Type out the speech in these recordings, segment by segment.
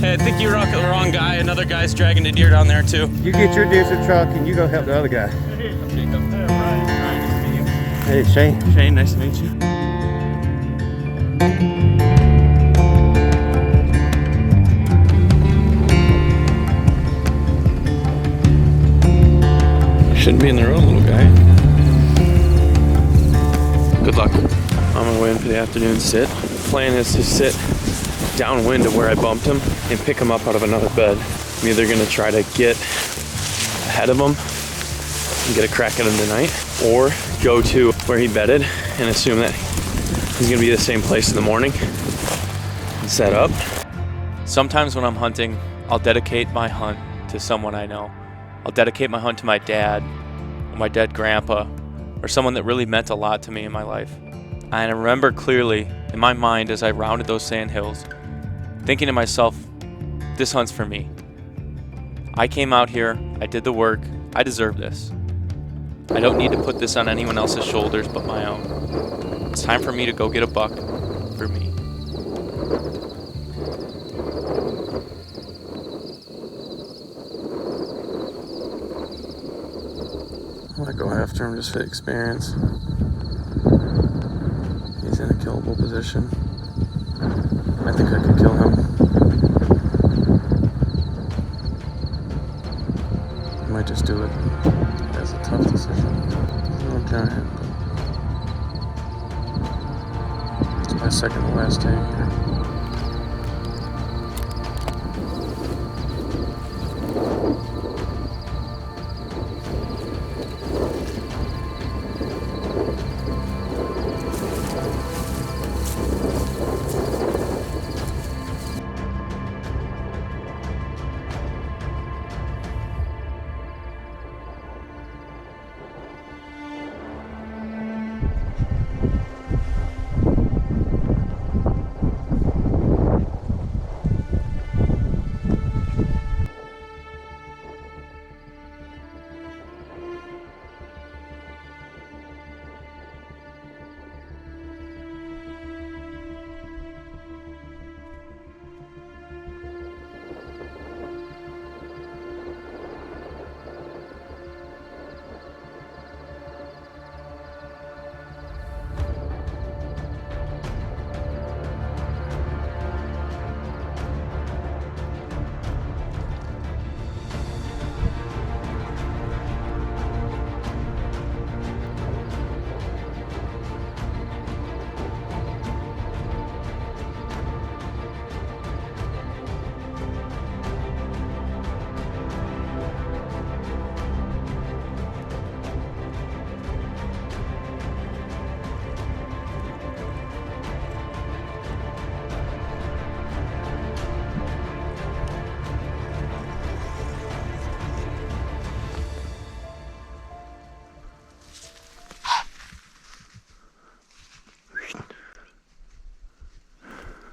Hey, I think you're the wrong guy. Another guy's dragging a deer down there too. You get your deer to the truck and you go help the other guy. Hey, Shane. Shane, nice to meet you. Shouldn't be in the road, little guy. Good luck. On my way in for the afternoon sit. The plan is to sit downwind of where I bumped him and pick him up out of another bed. I'm either gonna try to get ahead of him and get a crack at him tonight, or go to where he bedded and assume that he's gonna be the same place in the morning and set up. Sometimes when I'm hunting, I'll dedicate my hunt to someone I know. I'll dedicate my hunt to my dad, or my dead grandpa, or someone that really meant a lot to me in my life. And I remember clearly in my mind as I rounded those sand hills, thinking to myself, this hunt's for me. I came out here, I did the work, I deserve this. I don't need to put this on anyone else's shoulders but my own. It's time for me to go get a buck for me. I'm gonna go after him just for the experience. He's in a killable position. I think I could kill him. I might just do it. That's a tough decision. No giant, but it's my second to last day here.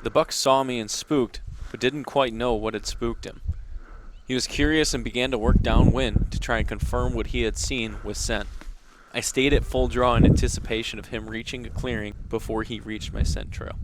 The buck saw me and spooked, but didn't quite know what had spooked him. He was curious and began to work downwind to try and confirm what he had seen with scent. I stayed at full draw in anticipation of him reaching a clearing before he reached my scent trail.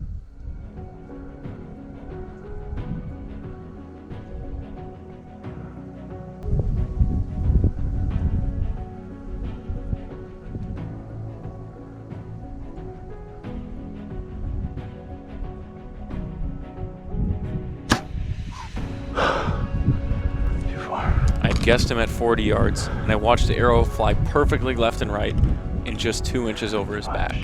I guessed him at 40 yards, and I watched the arrow fly perfectly left and right and just 2 inches over his back.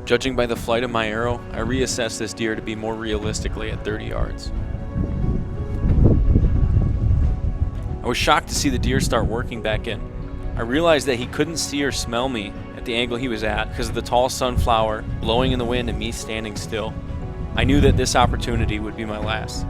Judging by the flight of my arrow, I reassessed this deer to be more realistically at 30 yards. I was shocked to see the deer start working back in. I realized that he couldn't see or smell me at the angle he was at because of the tall sunflower blowing in the wind and me standing still. I knew that this opportunity would be my last.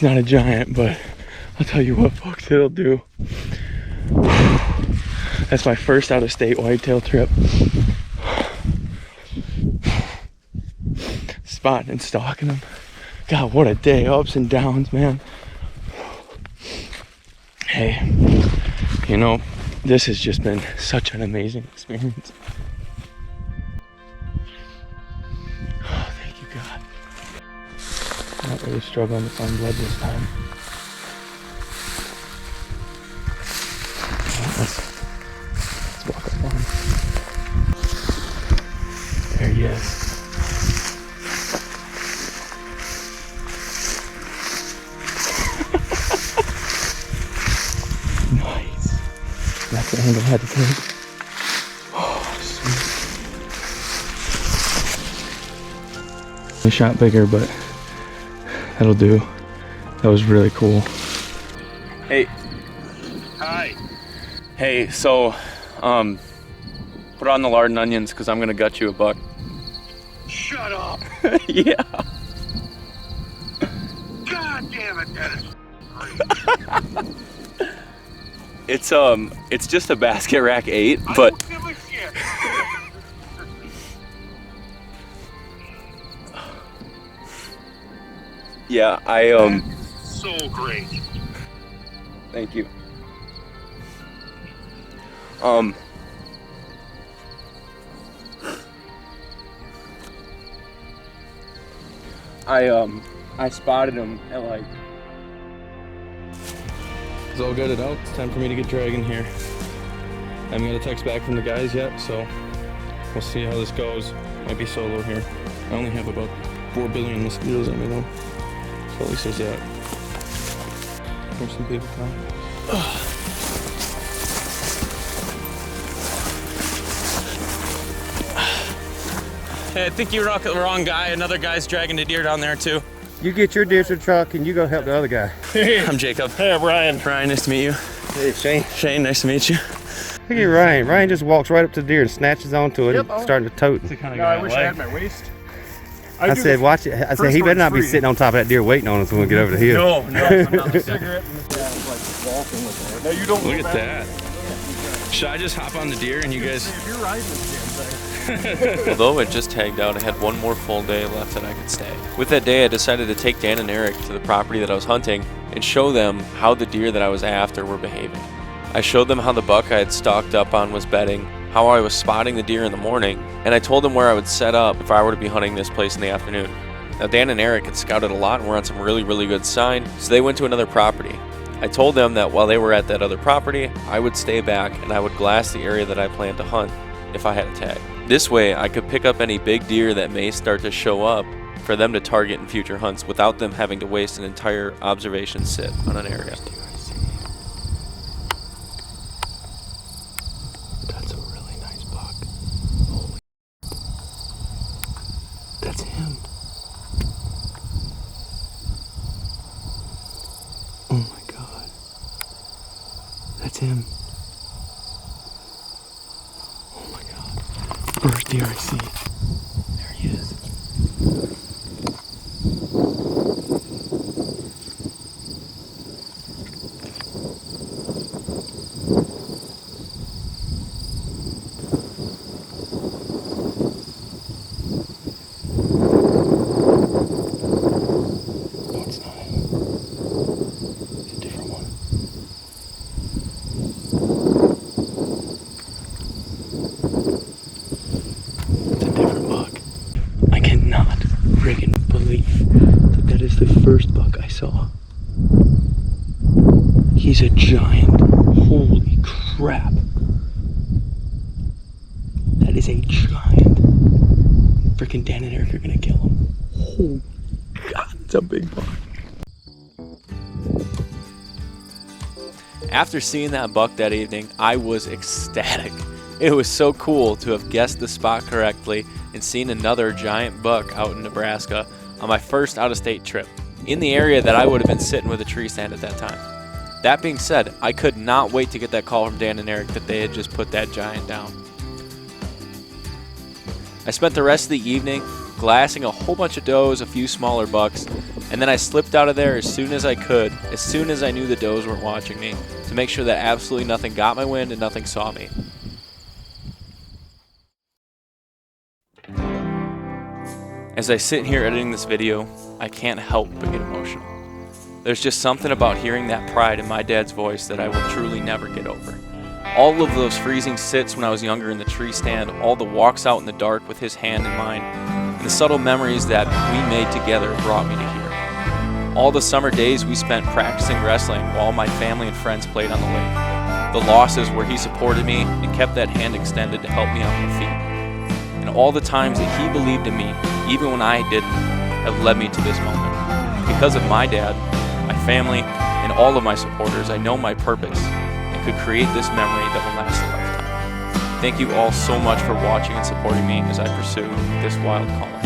It's not a giant, but I'll tell you what, folks, it'll do. That's my first out-of-state whitetail trip. Spotting and stalking them. God, what a day. Ups and downs, man. Hey, you know, this has just been such an amazing experience. Oh, thank you, God. I'm not really struggling to find blood this time. Let's walk up on him. There he is. Nice. That's the angle I had to take. Oh, sweet. They shot bigger, but that'll do. That was really cool. Hey. Hi. Hey, so, put on the lard and onions because I'm gonna gut you a buck. Shut up. Yeah. God damn it, that is great. It's just a basket rack 8, I but don't give a shit. yeah, So great. thank you. I spotted him at like. It's all gutted out. It's time for me to get dragging here. I haven't got a text back from the guys yet, so we'll see how this goes. Might be solo here. I only have about 4 billion mosquitoes on me though, so at least there's that. Here's some paper towel. Hey, I think you rock the wrong guy. Another guy's dragging a deer down there too. You get your deer to the truck and you go help the other guy. I'm Jacob. Hey, Brian. Ryan, nice to meet you. Hey, Shane. Shane, nice to meet you. Look at Ryan. Ryan just walks right up to the deer and snatches onto it and starting to tote. No, I wish I had my waist. I said, watch it. I said, he better not be sitting on top of that deer waiting on us when we get over the hill. No, I'm not a cigarette. Walking with it. No, you don't. Look at that. Should I just hop on the deer and you guys? If you're riding this damn thing. Although I just tagged out, I had one more full day left that I could stay. With that day, I decided to take Dan and Eric to the property that I was hunting and show them how the deer that I was after were behaving. I showed them how the buck I had stalked up on was bedding, how I was spotting the deer in the morning, and I told them where I would set up if I were to be hunting this place in the afternoon. Now Dan and Eric had scouted a lot and were on some really good sign, so they went to another property. I told them that while they were at that other property, I would stay back and I would glass the area that I planned to hunt if I had a tag. This way, I could pick up any big deer that may start to show up for them to target in future hunts without them having to waste an entire observation sit on an area. That's a really nice buck. Holy. That's him. Oh my God. That's him. Oh my God. First deer I see. There he is. No, it's not him. It's a different one. It's a different buck. I cannot friggin' believe that that is the first buck I saw. He's a giant. Holy crap. That is a giant. Frickin' Dan and Eric are gonna kill him. Oh God, it's a big buck. After seeing that buck that evening, I was ecstatic. It was so cool to have guessed the spot correctly and seen another giant buck out in Nebraska on my first out-of-state trip, in the area that I would have been sitting with a tree stand at that time. That being said, I could not wait to get that call from Dan and Eric that they had just put that giant down. I spent the rest of the evening glassing a whole bunch of does, a few smaller bucks, and then I slipped out of there as soon as I could, as soon as I knew the does weren't watching me, to make sure that absolutely nothing got my wind and nothing saw me. As I sit here editing this video, I can't help but get emotional. There's just something about hearing that pride in my dad's voice that I will truly never get over. All of those freezing sits when I was younger in the tree stand, all the walks out in the dark with his hand in mine, and the subtle memories that we made together brought me to here. All the summer days we spent practicing wrestling while my family and friends played on the lake. The losses where he supported me and kept that hand extended to help me on my feet. And all the times that he believed in me, even when I didn't, have led me to this moment. Because of my dad, my family, and all of my supporters, I know my purpose and could create this memory that will last a lifetime. Thank you all so much for watching and supporting me as I pursue this wild calling.